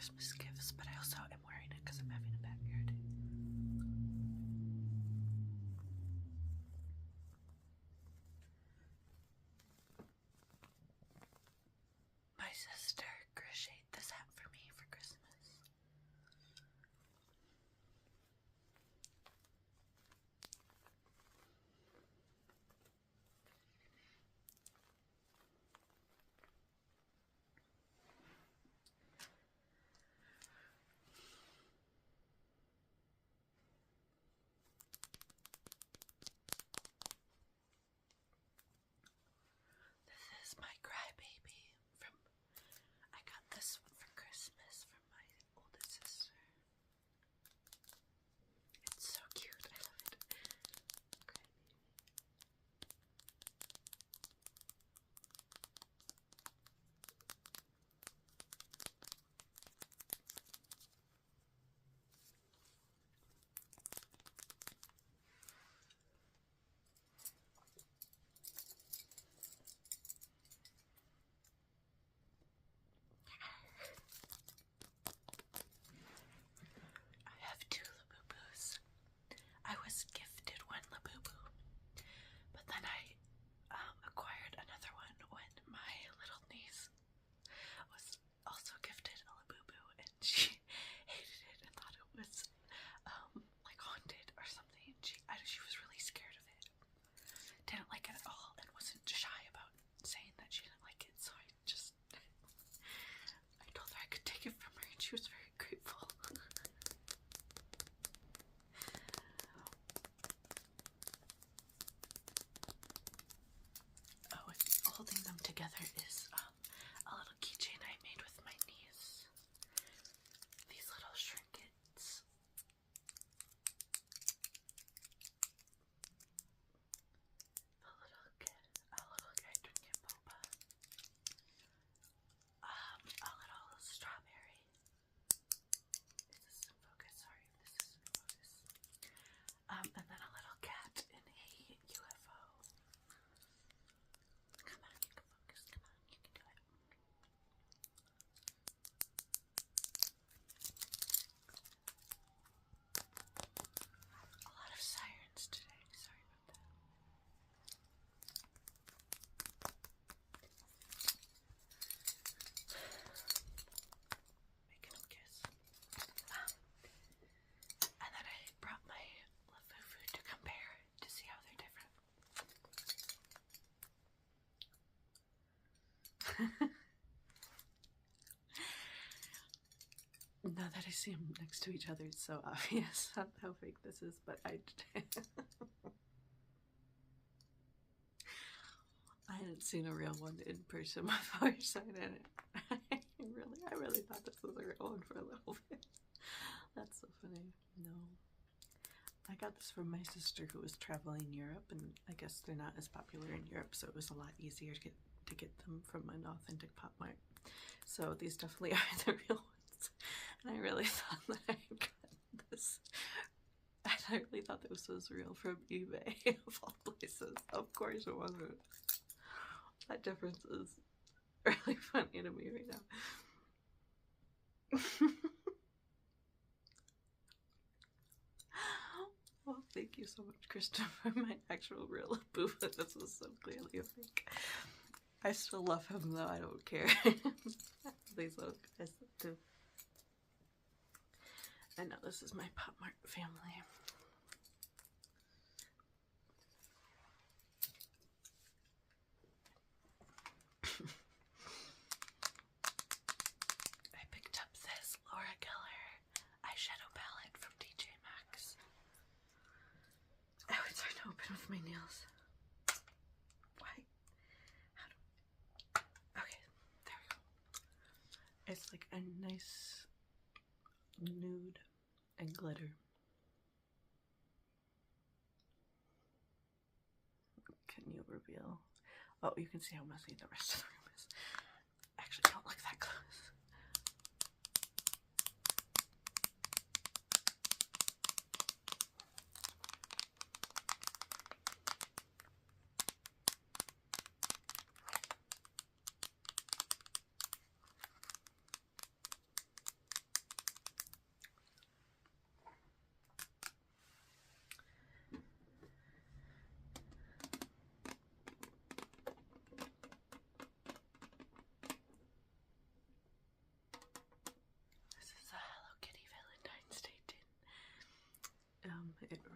Christmas gifts, but I also am wearing it because I'm having a bad hair day. My sister crocheted this hat for me for Christmas. This is my crybaby from, I got this one for Christmas from my oldest sister. It's so cute, I love it. Crybaby. I have two Labubus. I was gifted one Labubu, but then I acquired another one when my little niece was also gifted a Labubu, and she hated it and thought it was like haunted or something. She was really scared of it. Didn't like it at all and wasn't shy about saying that she didn't like it, so I told her I could take it from her, and she was very grateful. Oh, and holding them together is a little keychain I made with my niece. These little trinkets. A little guy drinking boba. A little strawberry. Is this in focus? Sorry, this is in focus. And then a little cat in a UFO. Come on, you can focus. Come on, you can do it. A lot of sirens today. Sorry about that. Making them kiss. And then I brought my Lafufu to compare to see how they're different. Now that I see them next to each other, it's so obvious how fake this is, but I hadn't seen a real one in person before, so I really thought this was a real one for a little bit. That's so funny. No. I got this from my sister who was traveling Europe, and I guess they're not as popular in Europe, so it was a lot easier to get them from an authentic Pop Mart. So these definitely are the real ones. And I really thought that I got this. And I really thought this was real from eBay, of all places. Of course it wasn't. That difference is really funny to me right now. Well, thank you so much, Kristen, for my actual real Labubu. This was so clearly a fake. I still love him though, I don't care. These little guys too. I know this is my Pop Mart family. I picked up this Laura Geller eyeshadow palette from TJ Maxx. Oh, it's hard to open with my nails. Why? Okay, there we go. It's like a nice nude and glitter. Can you reveal? Oh, you can see how messy the rest of the room is. Actually, don't look that close.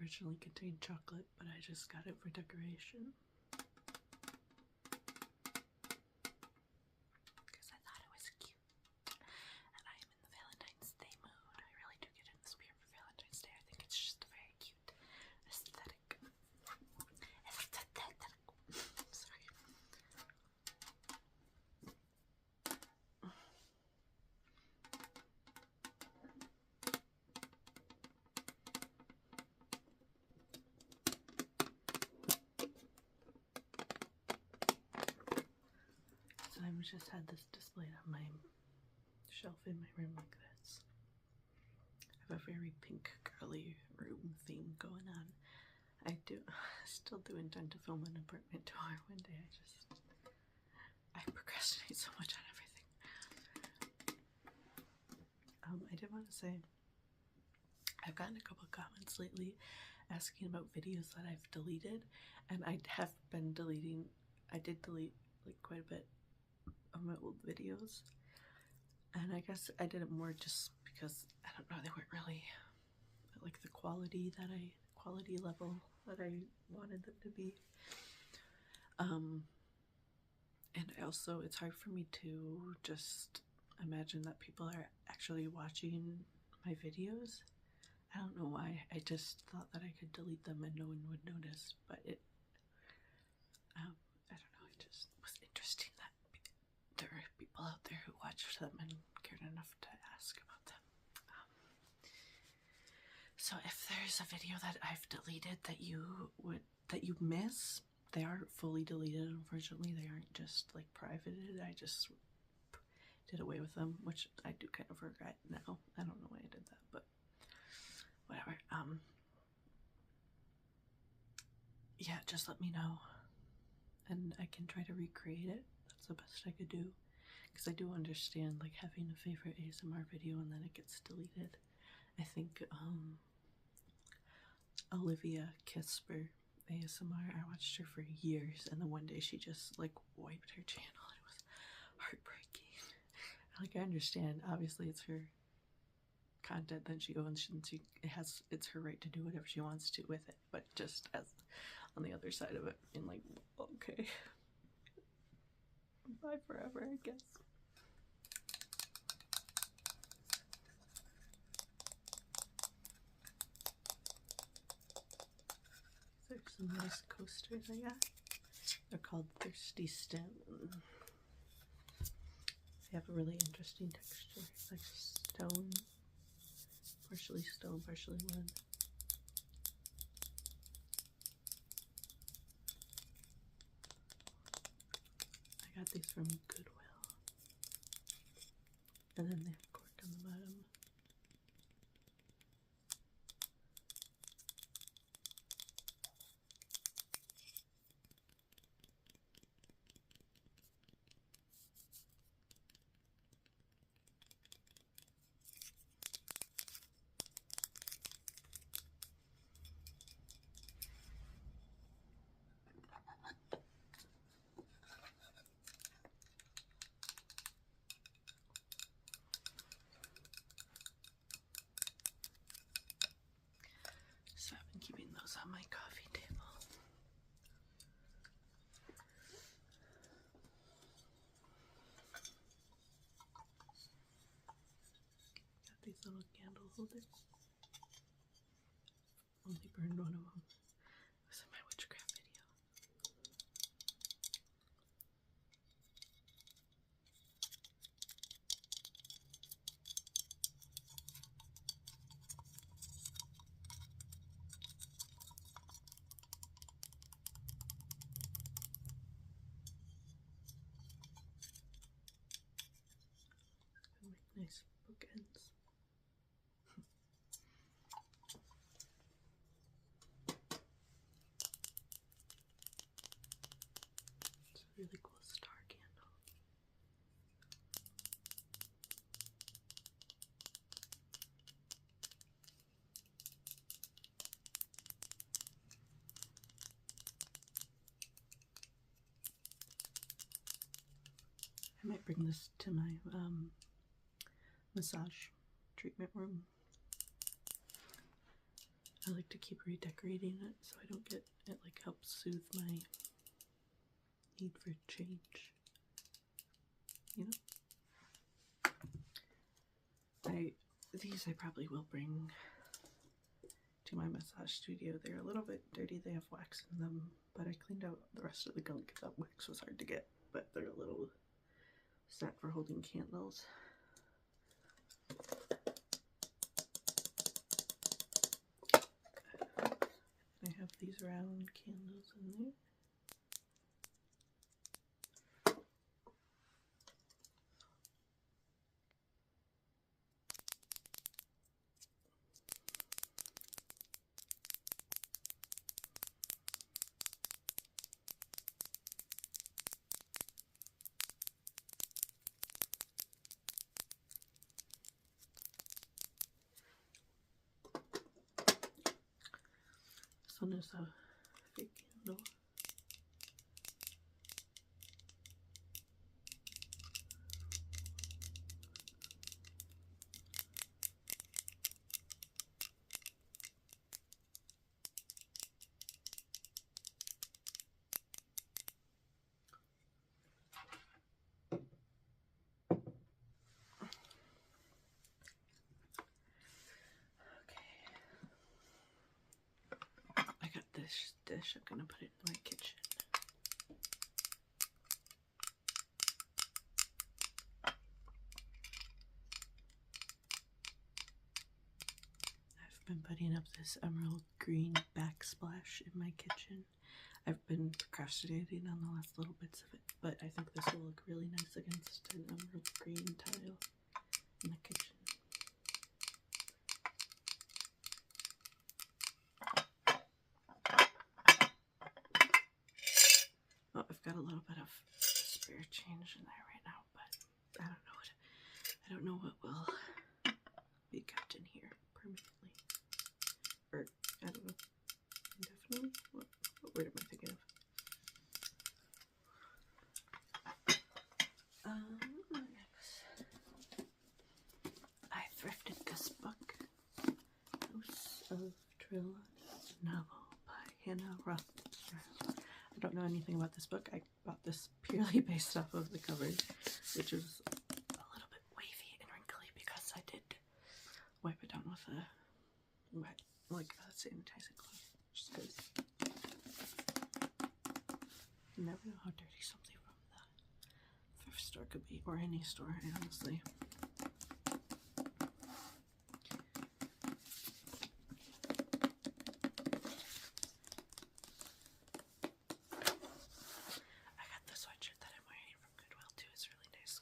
originally contained chocolate, but I just got it for decoration. Because I thought it was cute. And I am in the Valentine's Day mood. I really do get in the spirit for Valentine's Day. I think it's just a very cute aesthetic. Sorry. So I've just had this displayed on my shelf in my room like this. I have a very pink girly room theme going on. I still do intend to film an apartment tour one day. I procrastinate so much on everything. I did want to say, I've gotten a couple of comments lately asking about videos that I've deleted, and I have been deleting. I did delete like quite a bit of my old videos, and I guess I did it more just because, I don't know, they weren't really like the quality level that I wanted them to be. And also, it's hard for me to just imagine that people are actually watching my videos. I don't know why. I just thought that I could delete them and no one would notice, but I don't know. It just was interesting that there are people out there who watched them and cared enough to ask about them. So if there's a video that I've deleted that you miss, they aren't fully deleted, unfortunately. They aren't just like privated. I just did away with them, which I do kind of regret now. I don't know why I did that, but whatever. Yeah, just let me know and I can try to recreate it. That's the best I could do, because I do understand like having a favorite ASMR video and then it gets deleted. I think Olivia Kisper ASMR, I watched her for years, and then one day she just like wiped her channel. It was heartbreaking. Like, I understand, obviously it's her content that she owns, and it's her right to do whatever she wants to with it, but just as on the other side of it, being like, okay, bye forever, I guess. There's some nice coasters I got. They're called Thirsty Stone. They have a really interesting texture. It's like stone, partially stone, partially wood. I got these from Goodwill. And then they have cork on the bottom. So I've been keeping those on my coffee table. Got these little candle holders. Only burned one of them. It was in my witchcraft video. Make nice bookends. It's a really cool star candle. I might bring this to my massage treatment room. I like to keep redecorating it so I don't get it, like helps soothe my need for change. You know? These I probably will bring to my massage studio. They're a little bit dirty, they have wax in them, but I cleaned out the rest of the gunk. That wax was hard to get, but they're a little set for holding candles. I have these round candles in there. This one is a fake candle. I got this dish. I'm gonna put it in my kitchen. I've been putting up this emerald green backsplash in my kitchen. I've been procrastinating on the last little bits of it, but I think this will look really nice against an emerald green tile in the kitchen. Oh, I've got a little bit of spare change in there right now, but I don't know what will be kept in here permanently, or I don't know, indefinitely. What word am I thinking of? I thrifted this book, House of Trelawney's novel by Hannah Rothschild. I don't know anything about this book. I bought this purely based off of the cover, which is a little bit wavy and wrinkly because I did wipe it down with a sanitizing cloth, just because you never know how dirty something from the thrift store could be, or any store, honestly. I got the sweatshirt that I'm wearing from Goodwill too. It's really nice.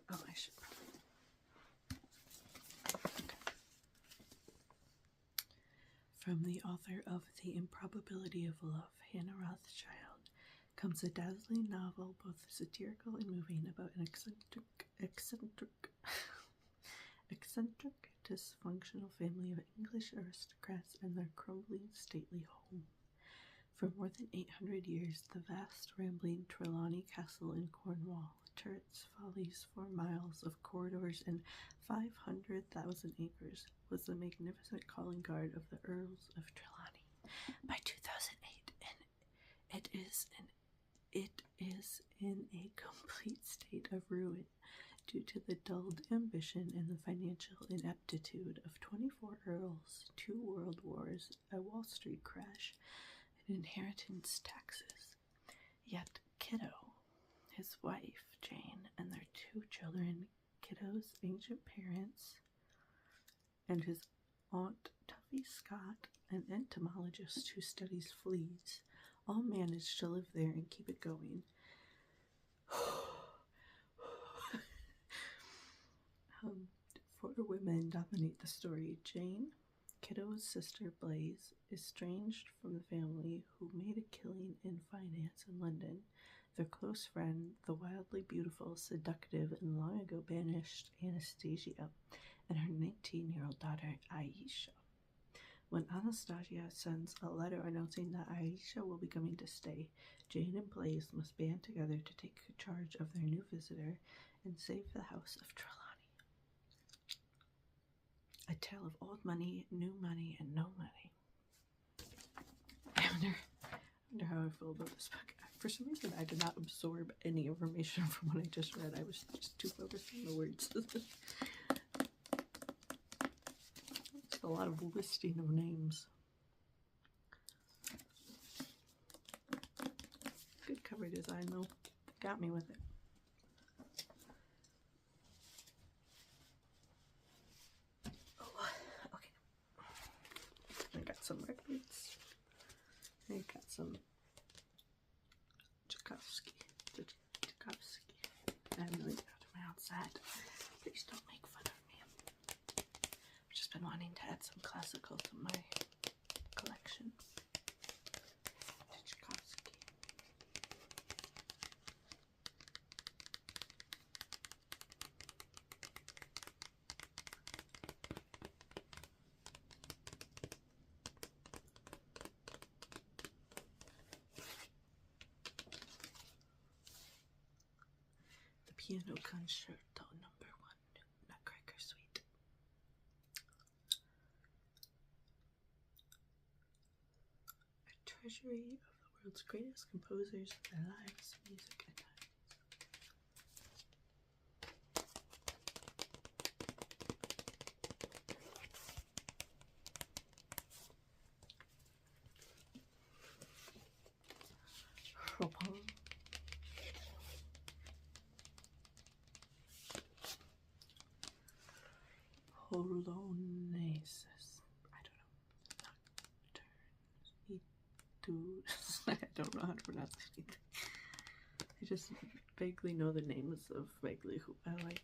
Oh, I should probably. Okay. From the author of The Improbability of Love, Hannah Rothschild, comes a dazzling novel, both satirical and moving, about an eccentric, dysfunctional family of English aristocrats and their crumbling, stately home. For more than 800 years, the vast, rambling Trelawney Castle in Cornwall, turrets, follies, 4 miles of corridors, and 500,000 acres, was the magnificent calling card of the Earls of Trelawney. By 2008, and it is in a complete state of ruin due to the dulled ambition and the financial ineptitude of 24 earls, 2 world wars, a Wall Street crash, and inheritance taxes. Yet Kiddo, his wife Jane, and their 2 children, Kiddo's ancient parents, and his aunt Tuffy Scott, an entomologist who studies fleas, all manage to live there and keep it going. 4 women dominate the story. Jane, Kiddo's sister Blaze, estranged from the family who made a killing in finance in London. Their close friend, the wildly beautiful, seductive, and long ago banished Anastasia, and her 19-year-old daughter Aisha. When Anastasia sends a letter announcing that Aisha will be coming to stay, Jane and Blaze must band together to take take charge of their new visitor and save the House of Trelawney. A Tale of Old Money, New Money, and No Money. I wonder how I feel about this book. For some reason, I did not absorb any information from what I just read. I was just too focused on the words. It's a lot of listing of names. Good cover design, though. Got me with it. Okay. I got some records. I got some Tchaikovsky. I have no idea to my outside. Please don't make fun of me. I've just been wanting to add some classical to my collection. Tchaikovsky. Piano Concerto No. 1, Nutcracker Suite. A treasury of the world's greatest composers, their lives, music, and times. Chopin. Polonaise. I don't know. I don't know how to pronounce anything. I just vaguely know the names of vaguely who I like.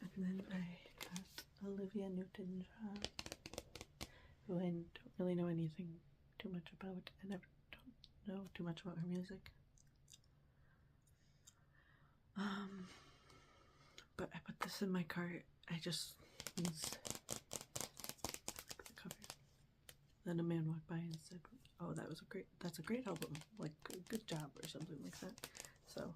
And then I got Olivia Newton-John, who I don't really know anything too much about. I never don't know too much about her music. But I put this in my cart. I just was the cover. Then a man walked by and said, "Oh, that's a great album. Like, good job," or something like that. So